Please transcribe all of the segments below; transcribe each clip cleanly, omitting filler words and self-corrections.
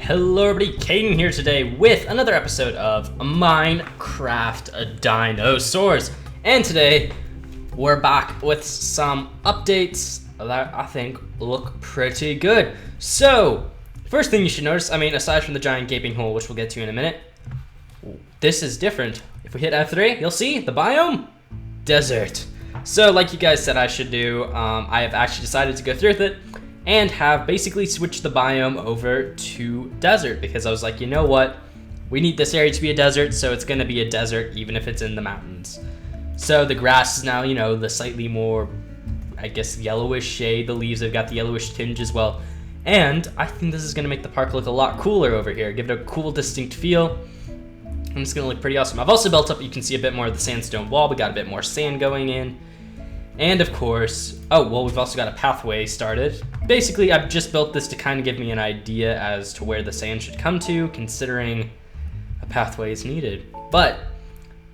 Hello everybody, Caden here today with another episode of Minecraft Dinosaurs. And today, we're back with some updates that I think look pretty good. So, first thing you should notice, aside from the giant gaping hole, which we'll get to in a minute, this is different. If we hit F3, you'll see the biome, desert. So, like you guys said I should do, I have actually decided to go through with it and have basically switched the biome over to desert because I was like, you know what? We need this area to be a desert, so it's gonna be a desert even if it's in the mountains. So the grass is now, the slightly more, I guess, yellowish shade. The leaves have got the yellowish tinge as well. And I think this is gonna make the park look a lot cooler over here. Give it a cool, distinct feel. And it's gonna look pretty awesome. I've also built up, you can see a bit more of the sandstone wall. We got a bit more sand going in. And of course, we've also got a pathway started. Basically, I've just built this to kind of give me an idea as to where the sand should come to, considering a pathway is needed. But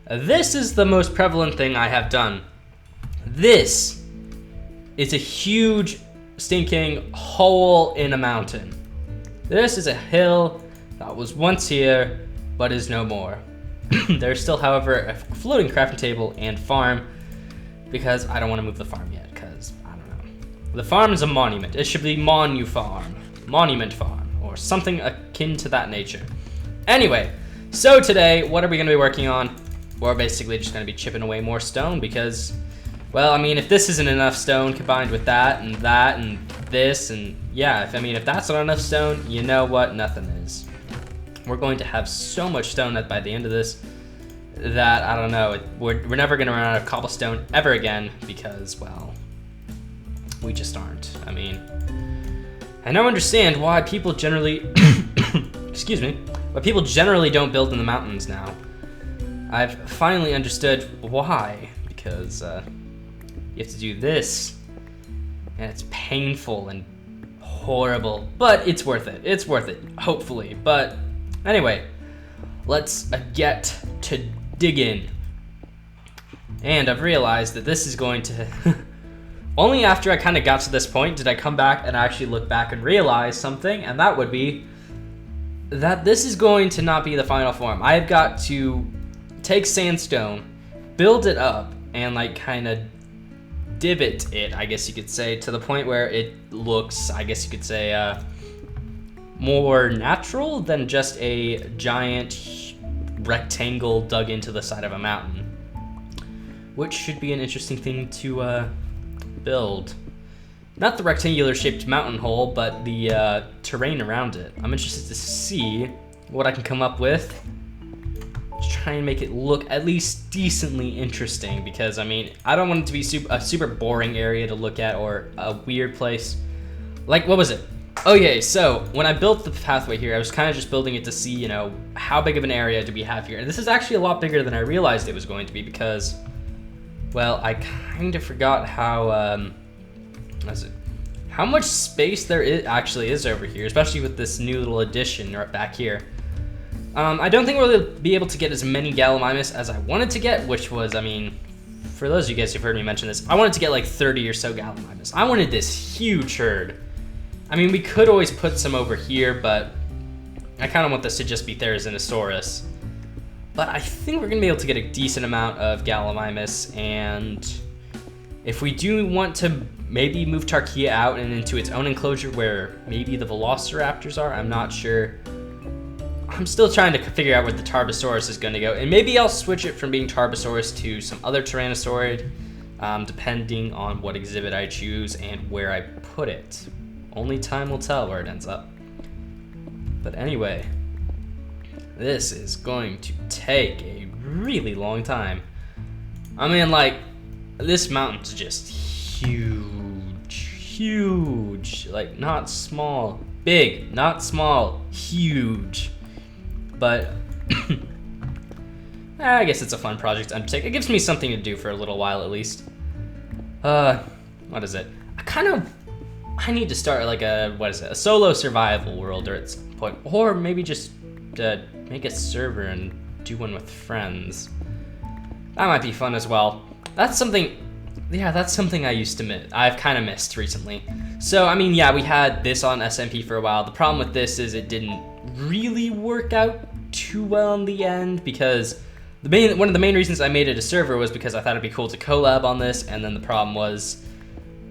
this is the most prevalent thing I have done. This is a huge stinking hole in a mountain. This is a hill that was once here, but is no more. There's still, however, a floating crafting table and farm, because I don't want to move the farm yet, because, I don't know. The farm is a monument. It should be Monument Farm, or something akin to that nature. Anyway, so today, what are we going to be working on? We're basically just going to be chipping away more stone, because, well, if this isn't enough stone combined with that, and this, and yeah, if that's not enough stone, you know what? Nothing is. We're going to have so much stone that by the end of this, that, I don't know, we're never going to run out of cobblestone ever again because, well, we just aren't. I now understand why people generally, why people generally don't build in the mountains now. I've finally understood why, because you have to do this, and it's painful and horrible, but it's worth it, hopefully. But anyway, let's get to dig in. And I've realized that this is going to only after I kind of got to this point did I come back and actually look back and realize something, and that would be that this is going to not be the final form. I've got to take sandstone, build it up, and kind of divot it, I guess you could say, to the point where it looks, I guess you could say, more natural than just a giant rectangle dug into the side of a mountain, which should be an interesting thing to build. Not the rectangular shaped mountain hole, but the terrain around it. I'm interested to see what I can come up with to try and make it look at least decently interesting, because I don't want it to be a super boring area to look at or a weird place. Like, what was it? Okay, so when I built the pathway here, I was kind of just building it to see, how big of an area do we have here. And this is actually a lot bigger than I realized it was going to be because, well, I kind of forgot how much space there actually is over here, especially with this new little addition right back here. I don't think we'll be able to get as many gallimimus as I wanted to get, which was, for those of you guys who've heard me mention this, I wanted to get like 30 or so gallimimus. I wanted this huge herd. We could always put some over here, but I kind of want this to just be Therizinosaurus. But I think we're going to be able to get a decent amount of Gallimimus, and if we do want to maybe move Tarkia out and into its own enclosure where maybe the Velociraptors are, I'm not sure. I'm still trying to figure out where the Tarbosaurus is going to go, and maybe I'll switch it from being Tarbosaurus to some other Tyrannosaurid, depending on what exhibit I choose and where I put it. Only time will tell where it ends up. But anyway, this is going to take a really long time. This mountain's just huge. Like, not small. Big, not small. Huge. But, I guess it's a fun project to undertake. It gives me something to do for a little while at least. What is it? I need to start a solo survival world at some point, or maybe just make a server and do one with friends. That might be fun as well. That's something I used to miss. I've kind of missed recently. So, we had this on SMP for a while. The problem with this is it didn't really work out too well in the end, because one of the main reasons I made it a server was because I thought it'd be cool to collab on this, and then the problem was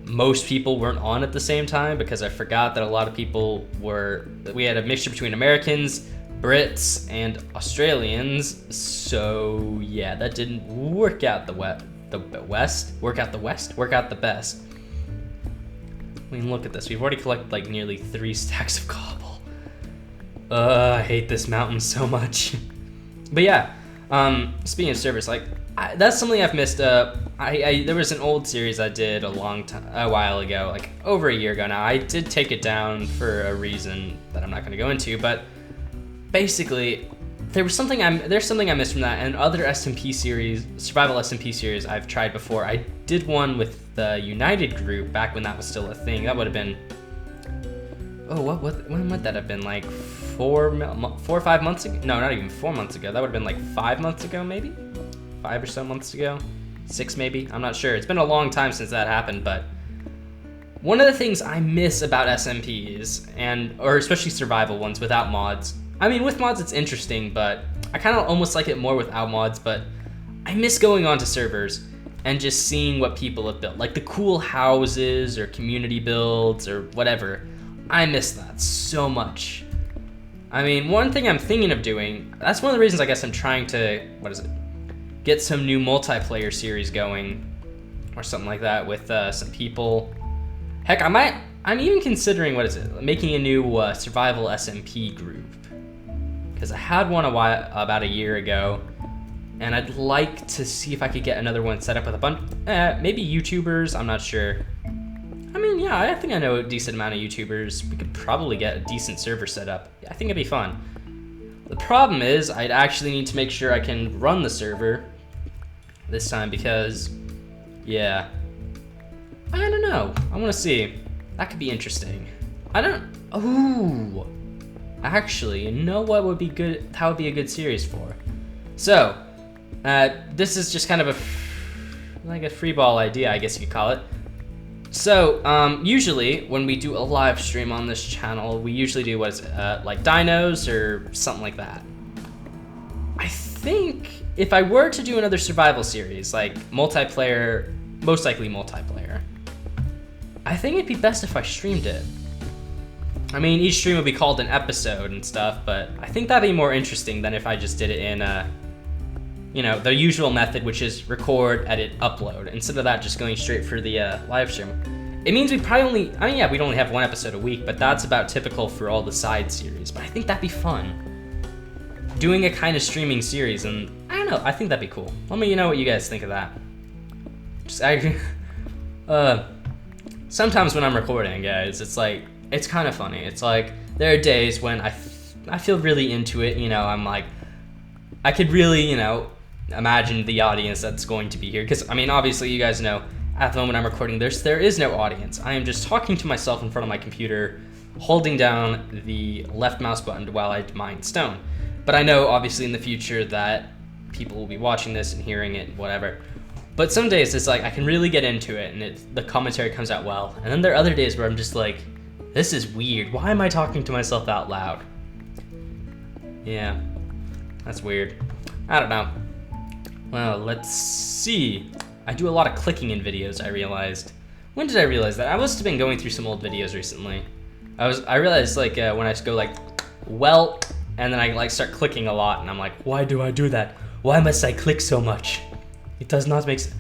most people weren't on at the same time, because I forgot that a lot of people we had a mixture between Americans, Brits, and Australians. So yeah, that didn't work out work out the best. I mean, look at this. We've already collected like nearly 3 stacks of cobble. I hate this mountain so much. But yeah, speaking of servers, like that's something I've missed. There was an old series I did a while ago, like over a year ago now. I did take it down for a reason that I'm not going to go into, but basically there's something I missed from that, and other SMP series, survival SMP series I've tried before. I did one with the United group back when that was still a thing. That would have been, when would that have been? Like 4 or 5 months ago? No, not even 4 months ago. That would have been like 5 months ago, maybe 5 or so months ago, 6 maybe. I'm not sure. It's been a long time since that happened, but one of the things I miss about SMPs, or especially survival ones without mods. I mean, with mods it's interesting, but I kind of almost like it more without mods. But I miss going onto servers and just seeing what people have built, like the cool houses or community builds or whatever. I miss that so much. I mean, one thing I'm thinking of doing, that's one of the reasons I guess I'm trying to, get some new multiplayer series going or something like that with some people. Heck, I'm even considering, making a new survival SMP group. Because I had one about a year ago, and I'd like to see if I could get another one set up with a bunch, maybe YouTubers, I'm not sure. I mean, yeah, I think I know a decent amount of YouTubers. We could probably get a decent server set up. I think it'd be fun. The problem is, I'd actually need to make sure I can run the server this time, because, yeah, I don't know. I want to see. That could be interesting. Actually, you know what would be good? That would be a good series for. So, this is just kind of a free ball idea, I guess you could call it. So, usually when we do a live stream on this channel, we usually do like dinos or something like that. I think if I were to do another survival series, like multiplayer, most likely multiplayer, I think it'd be best if I streamed it. I mean, each stream would be called an episode and stuff, but I think that'd be more interesting than if I just did it in the usual method, which is record, edit, upload, instead of that just going straight for the live stream. It means we'd only have 1 episode a week, but that's about typical for all the side series. But I think that'd be fun, doing a kind of streaming series, and I don't know, I think that'd be cool. Let me know what you guys think of that. Sometimes when I'm recording, guys, it's kind of funny. It's like, there are days when I feel really into it, I'm like, I could really, imagine the audience that's going to be here. Because, I mean, obviously, you guys know, at the moment I'm recording this, there is no audience. I am just talking to myself in front of my computer, holding down the left mouse button while I mine stone. But I know, obviously, in the future that people will be watching this and hearing it, whatever. But some days, it's like, I can really get into it, and the commentary comes out well. And then there are other days where I'm just like, this is weird. Why am I talking to myself out loud? Yeah, that's weird. I don't know. Well, let's see. I do a lot of clicking in videos, I realized. When did I realize that? I must have been going through some old videos recently. I realized when I go and then I start clicking a lot, and I'm like, why do I do that? Why must I click so much? It does not make sense.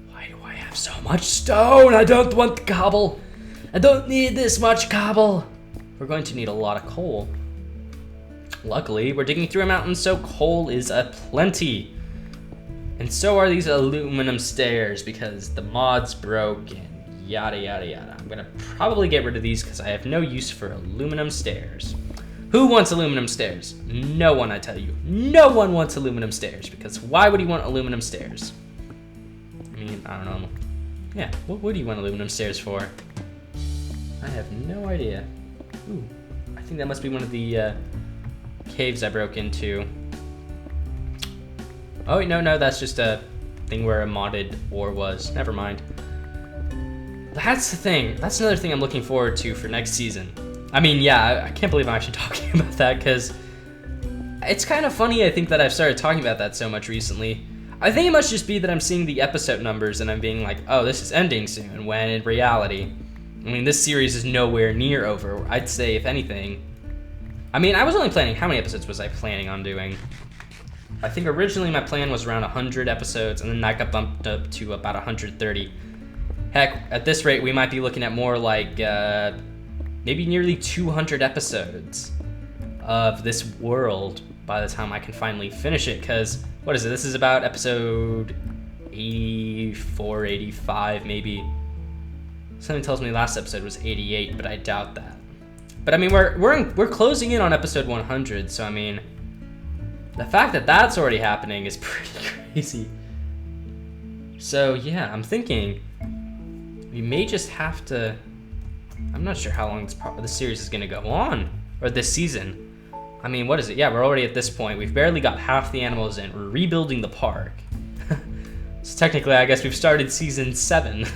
Why do I have so much stone? I don't want cobble. I don't need this much cobble. We're going to need a lot of coal. Luckily, we're digging through a mountain, so coal is aplenty. And so are these aluminum stairs, because the mod's broke and yada yada yada. I'm gonna probably get rid of these because I have no use for aluminum stairs. Who wants aluminum stairs? No one, I tell you. No one wants aluminum stairs, because why would you want aluminum stairs? I mean, I don't know. Yeah, what would you want aluminum stairs for? I have no idea. Ooh, I think that must be one of the caves I broke into. Oh, no, that's just a thing where a modded ore was. Never mind. That's the thing. That's another thing I'm looking forward to for next season. I mean, yeah, I can't believe I'm actually talking about that, because it's kind of funny, I think, that I've started talking about that so much recently. I think it must just be that I'm seeing the episode numbers and I'm being like, oh, this is ending soon, when in reality, I mean, this series is nowhere near over. I'd say, if anything, I mean, I was only planning, how many episodes was I planning on doing? I think originally my plan was around 100 episodes, and then that got bumped up to about 130. Heck, at this rate, we might be looking at more like maybe nearly 200 episodes of this world by the time I can finally finish it, because, what is it? This is about episode 84, 85, maybe. Something tells me last episode was 88, but I doubt that. But I mean, we're closing in on episode 100, so I mean, the fact that that's already happening is pretty crazy. So yeah, I'm thinking we may just have to, I'm not sure how long this series is gonna go on, or this season. I mean, what is it? Yeah, we're already at this point. We've barely got half the animals in. We're rebuilding the park. So technically, I guess we've started season 7.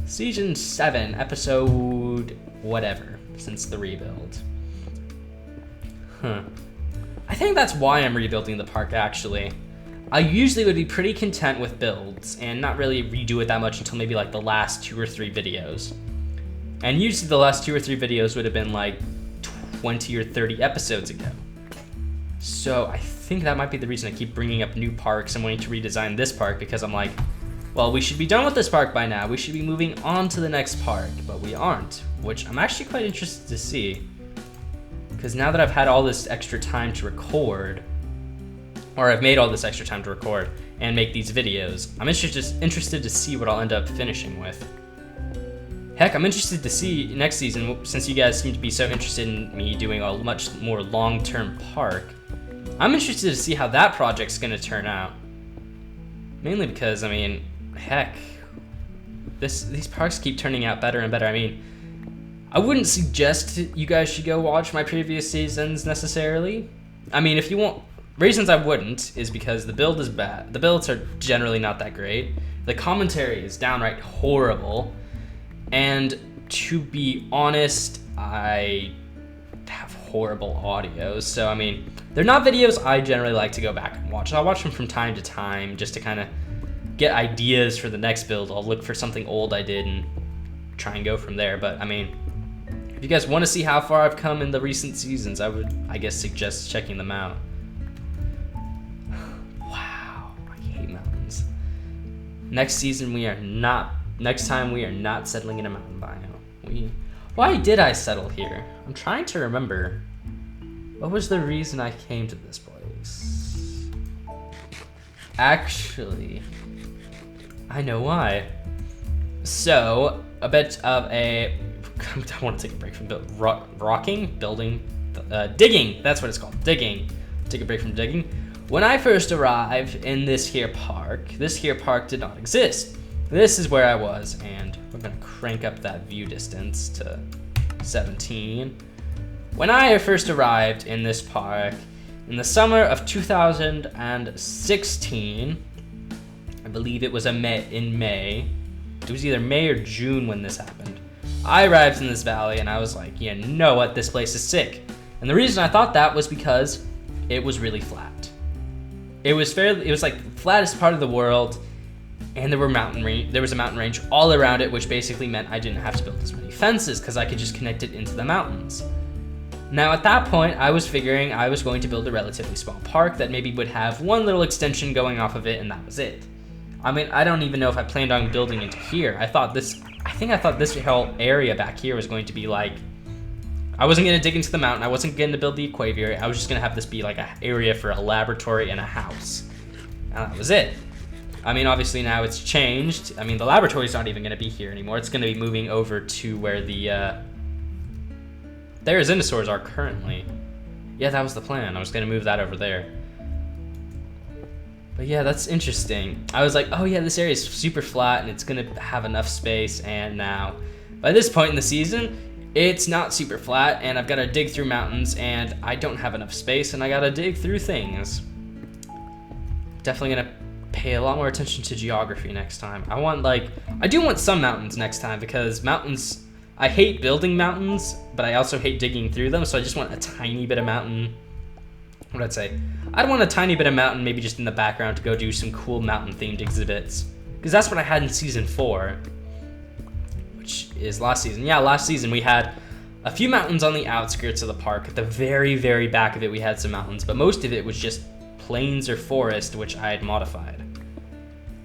Season 7, episode whatever, since the rebuild. I think that's why I'm rebuilding the park, actually. I usually would be pretty content with builds and not really redo it that much until maybe like the last 2 or 3 videos. And usually the last 2 or 3 videos would have been like 20 or 30 episodes ago. So I think that might be the reason I keep bringing up new parks and wanting to redesign this park, because I'm like, well, we should be done with this park by now. We should be moving on to the next park, but we aren't, which I'm actually quite interested to see. Because now that I've had all this extra time to record, or I've made all this extra time to record and make these videos, I'm interested to see what I'll end up finishing with. Heck, I'm interested to see next season, since you guys seem to be so interested in me doing a much more long-term park. I'm interested to see how that project's gonna turn out. Mainly because, I mean, heck, these parks keep turning out better and better. I mean, I wouldn't suggest you guys should go watch my previous seasons necessarily. I mean, if you want, reasons I wouldn't is because the build is bad. The builds are generally not that great. The commentary is downright horrible. And to be honest, I have horrible audio. So, I mean, they're not videos I generally like to go back and watch. I'll watch them from time to time just to kind of get ideas for the next build. I'll look for something old I did and try and go from there. But, I mean, if you guys want to see how far I've come in the recent seasons, I would, I guess, suggest checking them out. Wow, I hate mountains. Next time we are not settling in a mountain biome. Why did I settle here? I'm trying to remember. What was the reason I came to this place? Actually, I know why. So, a bit of a, I want to take a break from digging. That's what it's called, digging. Take a break from digging. When I first arrived in this here park did not exist. This is where I was, and we're gonna crank up that view distance to 17. When I first arrived in this park in the summer of 2016, I believe it was in May. It was either May or June when this happened. I arrived in this valley and I was like, you know what, this place is sick. And the reason I thought that was because it was really flat. It was like the flattest part of the world. And there was a mountain range all around it, which basically meant I didn't have to build as many fences because I could just connect it into the mountains. Now at that point, I was figuring I was going to build a relatively small park that maybe would have one little extension going off of it, and that was it. I mean, I don't even know if I planned on building into here. I thought this whole area back here was going to be like, I wasn't going to dig into the mountain. I wasn't going to build the aquaviary. I was just going to have this be like an area for a laboratory and a house. And that was it. I mean, obviously now it's changed. I mean, the laboratory's not even going to be here anymore. It's going to be moving over to where the Dinosaurs are currently. Yeah, that was the plan. I was going to move that over there. But yeah, that's interesting. I was like, oh yeah, this area is super flat and it's going to have enough space. And now, by this point in the season, it's not super flat and I've got to dig through mountains and I don't have enough space and I got to dig through things. Definitely going to pay a lot more attention to geography next time. I do want some mountains next time because mountains I hate building mountains, but I also hate digging through them, so I just want a tiny bit of mountain. What would I say? I'd want a tiny bit of mountain, maybe just in the background, to go do some cool mountain-themed exhibits. Because that's what I had in Season 4, which is last season. Yeah, last season we had a few mountains on the outskirts of the park. At the very, very back of it, we had some mountains, but most of it was just plains or forest, which I had modified.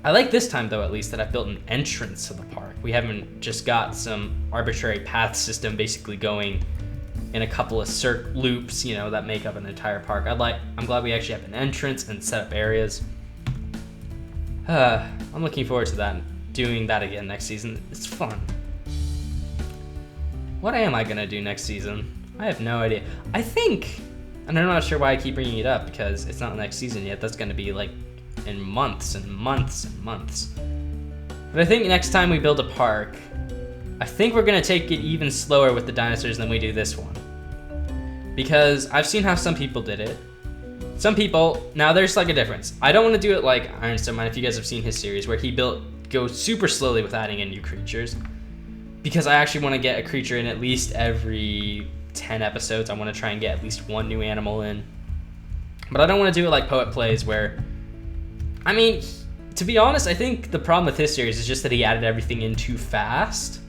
I like this time, though, at least, that I've built an entrance to the park. We haven't just got some arbitrary path system basically going in a couple of loops, you know, that make up an entire park. I'm glad we actually have an entrance and set up areas. I'm looking forward to that, doing that again next season. It's fun. What am I gonna do next season? I have no idea. I think, and I'm not sure why I keep bringing it up because it's not next season yet. That's gonna be like in months and months and months. But I think next time we build a park, I think we're gonna take it even slower with the dinosaurs than we do this one. Because I've seen how some people did it. Some people, now there's like a difference. I don't wanna do it like Ironstone Mine, if you guys have seen his series, where he goes super slowly with adding in new creatures. Because I actually wanna get a creature in at least every 10 episodes. I wanna try and get at least one new animal in. But I don't wanna do it like Poet Plays, where, I mean, to be honest, I think the problem with his series is just that he added everything in too fast.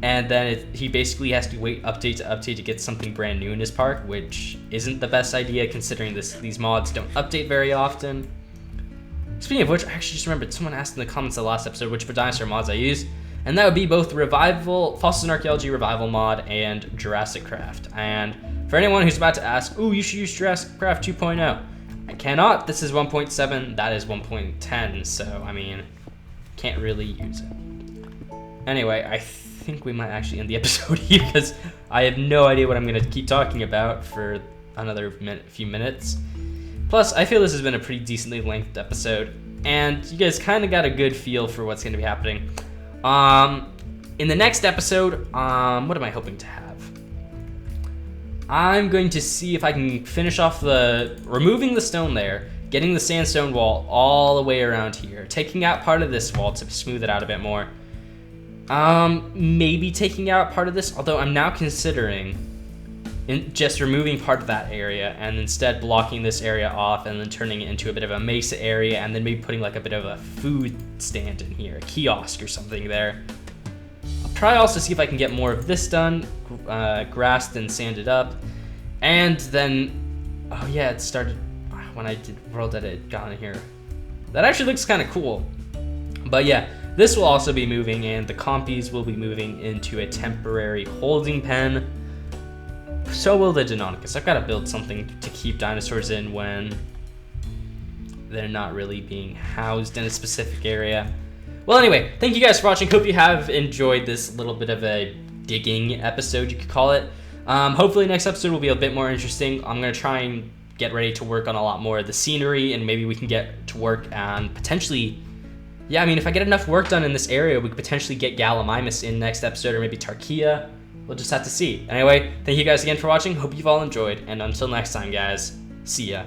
And then he basically has to wait update to update to get something brand new in his park, which isn't the best idea considering these mods don't update very often. Speaking of which, I actually just remembered someone asked in the comments of the last episode which dinosaur mods I use, and that would be both Fossils and Archaeology Revival mod and Jurassic Craft. And for anyone who's about to ask, ooh, you should use Jurassic Craft 2.0. I cannot. This is 1.7, that is 1.10, so I mean, can't really use it. Anyway, I think we might actually end the episode here because I have no idea what I'm going to keep talking about for another few minutes. Plus, I feel this has been a pretty decently lengthed episode, and you guys kind of got a good feel for what's going to be happening. In the next episode, what am I hoping to have? I'm going to see if I can finish off removing the stone there, getting the sandstone wall all the way around here, taking out part of this wall to smooth it out a bit more. Maybe taking out part of this, although I'm now considering just removing part of that area and instead blocking this area off and then turning it into a bit of a mesa area and then maybe putting like a bit of a food stand in here, a kiosk or something there. I'll try also see if I can get more of this done, grassed and sanded up. And then, oh yeah, it started when I did World Edit, got in here. That actually looks kind of cool. But yeah, this will also be moving and the compies will be moving into a temporary holding pen. So will the Deinonychus. I've got to build something to keep dinosaurs in when they're not really being housed in a specific area. Well, anyway, thank you guys for watching. Hope you have enjoyed this little bit of a digging episode, you could call it. Hopefully next episode will be a bit more interesting. I'm going to try and get ready to work on a lot more of the scenery, and maybe we can get to work on potentially, yeah, I mean, if I get enough work done in this area, we could potentially get Gallimimus in next episode, or maybe Tarkia. We'll just have to see. Anyway, thank you guys again for watching. Hope you've all enjoyed, and until next time, guys, see ya.